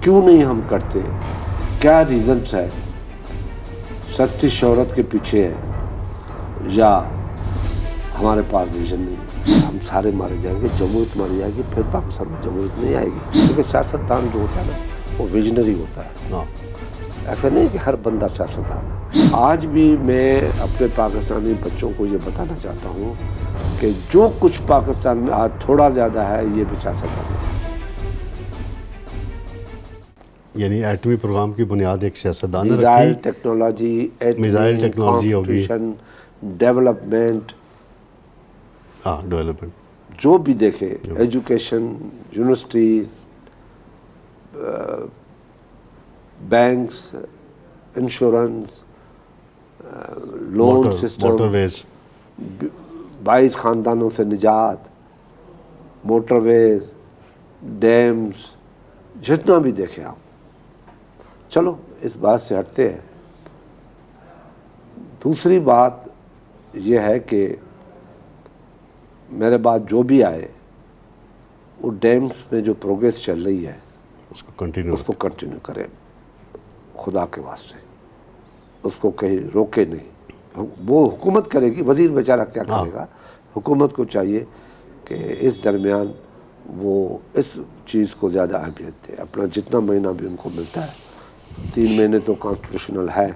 کیوں نہیں ہم کرتے؟ کیا ریزنس ہے؟ سستی شہرت کے پیچھے ہے یا ہمارے پاس ویژن نہیں؟ ہم سارے مارے جائیں گے، جمہوریت ماری جائے گی، پھر پاکستان میں جمہوریت نہیں آئے گی. کیونکہ سیاستدان جو ہوتا ہے نا وہ ویژنری ہوتا ہے. ایسا نہیں کہ ہر بندہ سیاستدان ہے. آج بھی میں اپنے پاکستانی بچوں کو یہ بتانا چاہتا ہوں کہ جو کچھ پاکستان میں آج تھوڑا زیادہ ہے یہ بھی سیاستدان ہے. یعنی ایٹمی پروگرام کی بنیاد ایک سیاستدان نے میزائل رکھی. ٹیکنالوجی، میزائل ٹیکنالوجی ہوگی، کانسٹیٹیوشن، ڈیولپمنٹ، ڈیولپمنٹ، جو بھی دیکھیں، education, universities, banks, insurance, loan system, motorways, 22 خاندانوں سے نجات، موٹر ویز، ڈیمز، جتنا بھی دیکھیں آپ. چلو اس بات سے ہٹتے ہیں. دوسری بات یہ ہے کہ میرے بعد جو بھی آئے وہ ڈیمز میں جو پروگریس چل رہی ہے اس کو کنٹینیو کرے خدا کے واسطے. اس کو کہیں روکے نہیں. وہ حکومت کرے گی، وزیر بیچارہ کیا کرے گا. حکومت کو چاہیے کہ اس درمیان وہ اس چیز کو زیادہ اہمیت دے. اپنا جتنا مہینہ بھی ان کو ملتا ہے، 3 مہینے تو کانسٹیٹیوشنل ہے،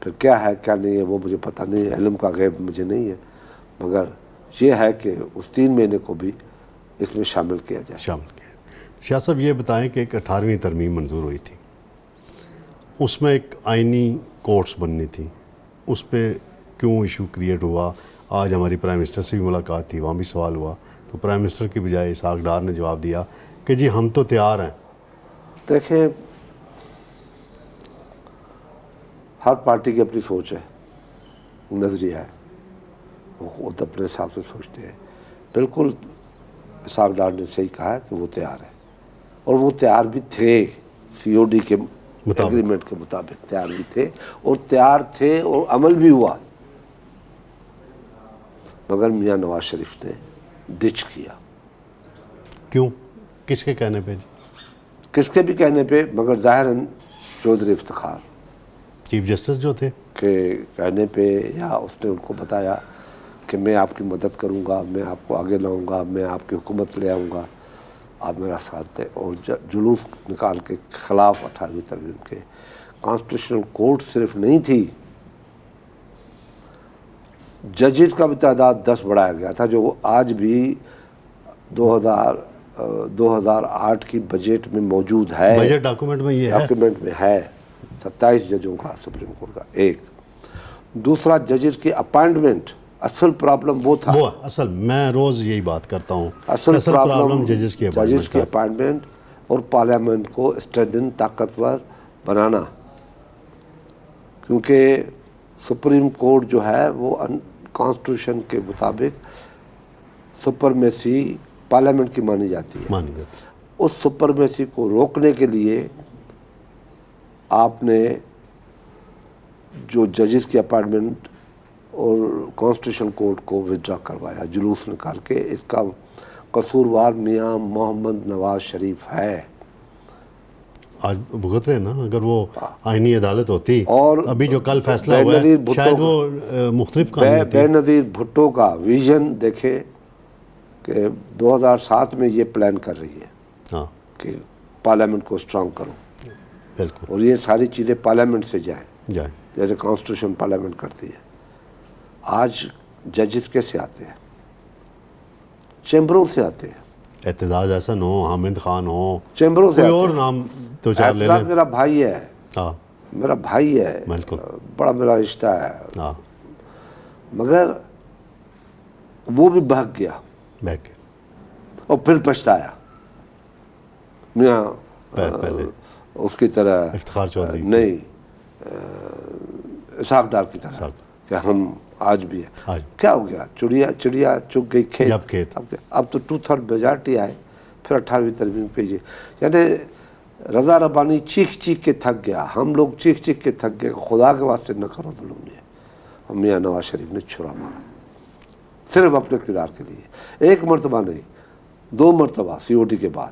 پھر کیا ہے کیا نہیں ہے وہ مجھے پتہ نہیں ہے، علم کا غیب مجھے نہیں ہے، مگر یہ ہے کہ اس 3 مہینے کو بھی اس میں شامل کیا جائے. شاہ صاحب یہ بتائیں کہ ایک 18ویں ترمیم منظور ہوئی تھی، اس میں ایک آئینی کورٹس بننی تھی، اس پہ کیوں ایشو کریٹ ہوا؟ آج ہماری پرائم منسٹر سے بھی ملاقات تھی، وہاں بھی سوال ہوا، تو پرائم منسٹر کی بجائے اسحاق ڈار نے جواب دیا کہ جی ہم تو تیار ہیں. دیکھیں، ہر پارٹی کی اپنی سوچ ہے، نظریہ ہے، وہ خود اپنے حساب سے سوچتے ہیں. بالکل اسحاق ڈار نے صحیح کہا ہے کہ وہ تیار ہے، اور وہ تیار بھی تھے. COD کے ایگریمنٹ کے مطابق تیار بھی تھے، اور تیار تھے اور عمل بھی ہوا. مگر میاں نواز شریف نے ڈچ کیا. کیوں؟ کس کے کہنے پہ جی؟ کس کے بھی کہنے پہ، مگر ظاہراً چودھری افتخار چیف جسٹس جو تھے کے کہنے پہ، یا اس نے ان کو بتایا کہ میں آپ کی مدد کروں گا، میں آپ کو آگے لاؤں گا، میں آپ کی حکومت لے آؤں گا، آپ میرا ساتھ دیں. اور جلوس نکال کے خلاف 18ویں ترمیم کے. کانسٹیٹیوشنل کورٹ صرف نہیں تھی، ججز کا بھی تعداد 10 بڑھایا گیا تھا، جو آج بھی 2008 کی بجٹ میں موجود ہے. بجٹ ڈاکومنٹ میں یہ ہے، ڈاکیومنٹ میں ہے 27 ججوں کا سپریم کورٹ کا. ایک دوسرا، ججز کی اپائنٹمنٹ. اصل پرابلم وہ تھا، وہ اصل میں روز یہی بات کرتا ہوں، اصل پرابلم ججز کی اپائنٹمنٹ اور پارلیمنٹ کو اسٹرینتھن، طاقتور بنانا. کیونکہ سپریم کورٹ جو ہے وہ کانسٹیٹیوشن کے مطابق سپرمیسی پارلیمنٹ کی مانی جاتی ہے. اس سپرمیسی کو روکنے کے لیے آپ نے جو ججز کی اپائنٹمنٹ اور کانسٹیٹیوشن کورٹ کو ودرا کروایا جلوس نکال کے. اس کا قصوروار میاں محمد نواز شریف ہے. آج بھگت رہے نا. اگر وہ آئینی عدالت ہوتی اور ابھی جو کل فیصلہ ہوا ہے شاید وہ مختلف کہانی ہوتی. بے نظیر بھٹو کا ویژن دیکھے کہ 2007 میں یہ پلان کر رہی ہے کہ پارلیمنٹ کو اسٹرانگ کرو. بالکل. اور یہ ساری چیزیں پارلیمنٹ سے جائیں جیسے کانسٹیٹیوشن پارلیمنٹ کرتی ہے. آج ججز کیسے آتے ہیں؟ چیمبروں سے آتے ہیں. اعتزاز احسن ہو، حامد خان ہو، چیمبروں سے کوئی اور نام تو چار لے لیں. اعتزاز میرا بھائی ہے، میرا بھائی ہے، بڑا میرا رشتہ ہے، مگر وہ بھی بھاگ گیا اور پھر پچھتایا. میاں اس کی طرح افتخار چودھری نہیں، اسحاق ڈار کی طرح کہ ہم آج بھی ہے. کیا ہو گیا؟ چڑیا چگ گئی کھیت. اب تو 2/3 میجارٹی آئے، پھر 18ویں ترمیم پہ یعنی رضا ربانی چیخ چیخ کے تھک گیا. ہم لوگ چیخ چیخ کے تھک گئے. خدا کے واسطے نہ کرو ظلم. یہ میاں نواز شریف نے چھرا مارا صرف اپنے اقتدار کے لیے. 1 مرتبہ نہیں، 2 مرتبہ COD کے بعد.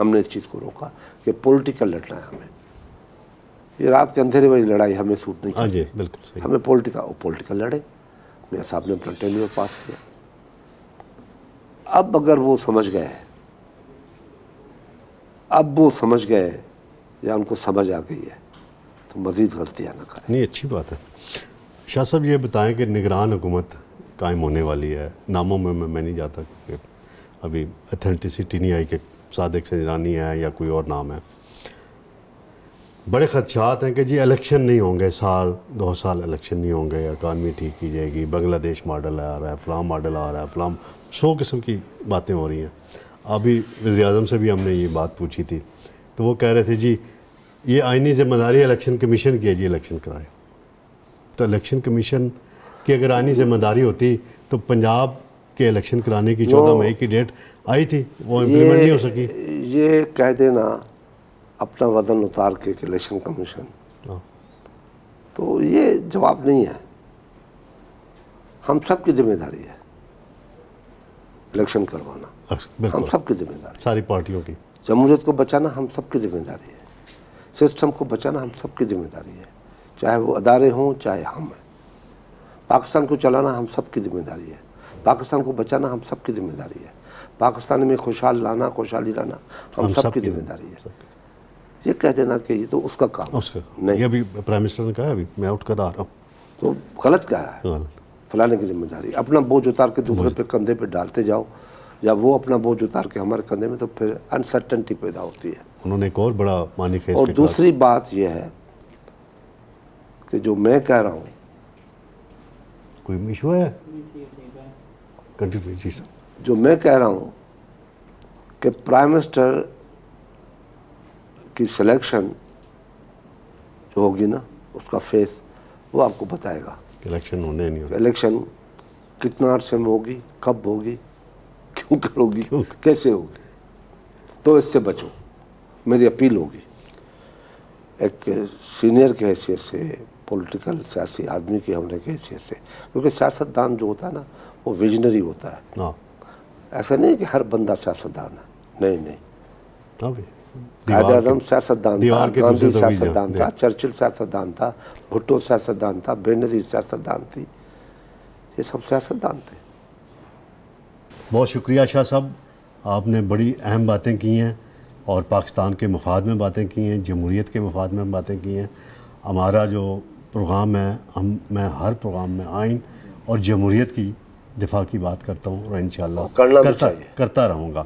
ہم نے اس چیز کو روکا کہ پولیٹیکل لڑنا ہے ہمیں. یہ رات کے اندھیرے والی لڑائی ہمیں سوٹ نہیں ہاں کرتی. جی بالکل صحیح. ہمیں پولیٹیکل لڑے. میاں صاحب نے اپنا ٹینیور پاس کیا. اب اگر وہ سمجھ گئے یا ان کو سمجھ آ گئی ہے تو مزید غلطیاں نہ کریں. نہیں اچھی بات ہے. شاہ صاحب یہ بتائیں کہ نگران حکومت قائم ہونے والی ہے. ناموں میں نہیں جاتا کیونکہ ابھی اتھینٹسٹی نہیں آئی کہ صادق سنجرانی ہے یا کوئی اور نام ہے. بڑے خدشات ہیں کہ جی الیکشن نہیں ہوں گے، 2 سال الیکشن نہیں ہوں گے، اکانومی ٹھیک کی جائے گی، بنگلہ دیش ماڈل آ رہا ہے، فلاں ماڈل آ رہا ہے، فلاں 100 قسم کی باتیں ہو رہی ہیں. ابھی وزیر اعظم سے بھی ہم نے یہ بات پوچھی تھی تو وہ کہہ رہے تھے جی یہ آئینی ذمہ داری الیکشن کمیشن کی ہے جی الیکشن کرائے. تو الیکشن کمیشن کی اگر آئینی ذمہ داری ہوتی تو پنجاب کے الیکشن کرانے کی 14 مئی کی ڈیٹ آئی تھی، وہ امپلیمنٹ نہیں ہو سکی. یہ کہہ دینا اپنا وزن اتار کے کہ الیکشن کمیشن، تو یہ جواب نہیں ہے. ہم سب کی ذمہ داری ہے الیکشن کروانا، ہم بالکل سب کی ذمہ داری. ساری پارٹیوں کی. جمہوریت کو بچانا ہم سب کی ذمہ داری ہے. سسٹم کو بچانا ہم سب کی ذمہ داری ہے، چاہے وہ ادارے ہوں چاہے ہم ہیں. پاکستان کو چلانا ہم سب کی ذمہ داری ہے. پاکستان کو بچانا ہم سب کی ذمہ داری ہے. پاکستان میں خوشحالی لانا ہم سب کی ذمہ داری ہے. یہ کہہ دینا کہ یہ تو اس کا کام اس کا نہیں. یہ ابھی پرائم منسٹر نے کہا ابھی میں اٹھ کر آ رہا ہوں. تو غلط کہہ رہا ہے. فلانے کی ذمہ داری اپنا بوجھ اتار کے دوسرے پہ کندھے پہ ڈالتے جاؤ، یا وہ اپنا بوجھ اتار کے ہمارے کندھے میں، تو پھر انسرٹنٹی پیدا ہوتی ہے. انہوں نے ایک اور بڑا معنی خیز اور کہا. دوسری بات یہ ہے کہ جو میں کہہ رہا ہوں، کوئی ایشو ہے کنٹینیو جی سر. جو میں کہہ رہا ہوں کہ پرائم منسٹر کی سلیکشن جو ہوگی نا، اس کا فیس وہ آپ کو بتائے گا. الیکشن ہونے نہیں ہونے. الیکشن کتنا عرصے میں ہوگی، کب ہوگی، کیوں کرو گی، کیسے ہوگی. تو اس سے بچو، میری اپیل ہوگی ایک سینئر کی حیثیت سے، پولیٹیکل سیاسی آدمی کی ہونے کی حیثیت سے. کیونکہ سیاستدان جو ہوتا ہے نا وہ ویژنری ہوتا ہے. ایسا نہیں کہ ہر بندہ سیاستدان ہے، نہیں. قائد اعظم سیاستدان تھا، گاندھی سیاستدان تھا، چرچل سیاستدان تھا، بھٹو سیاستدان تھا، بینظیر سیاستدان تھی. یہ سب سیاستدان تھے. بہت شکریہ شاہ صاحب، آپ نے بڑی اہم باتیں کی ہیں اور پاکستان کے مفاد میں باتیں کی ہیں، جمہوریت کے مفاد میں باتیں کی ہیں. ہمارا جو پروگرام ہے، میں ہر پروگرام میں آئین اور جمہوریت کی دفاع کی بات کرتا ہوں اور انشاءاللہ کرتا رہوں گا.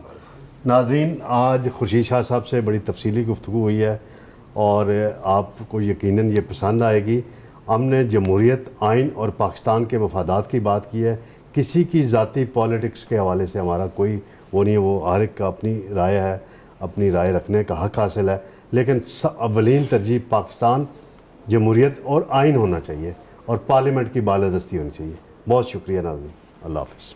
ناظرین، آج خورشید شاہ صاحب سے بڑی تفصیلی گفتگو ہوئی ہے اور آپ کو یقیناً یہ پسند آئے گی. ہم نے جمہوریت، آئین اور پاکستان کے مفادات کی بات کی ہے. کسی کی ذاتی پالیٹکس کے حوالے سے ہمارا کوئی وہ نہیں ہے. وہ ہر ایک کا اپنی رائے ہے، اپنی رائے رکھنے کا حق حاصل ہے. لیکن اولین ترجیح پاکستان، جمہوریت اور آئین ہونا چاہیے اور پارلیمنٹ کی بالادستی ہونی چاہیے. بہت شکریہ ناظرین، اللہ حافظ.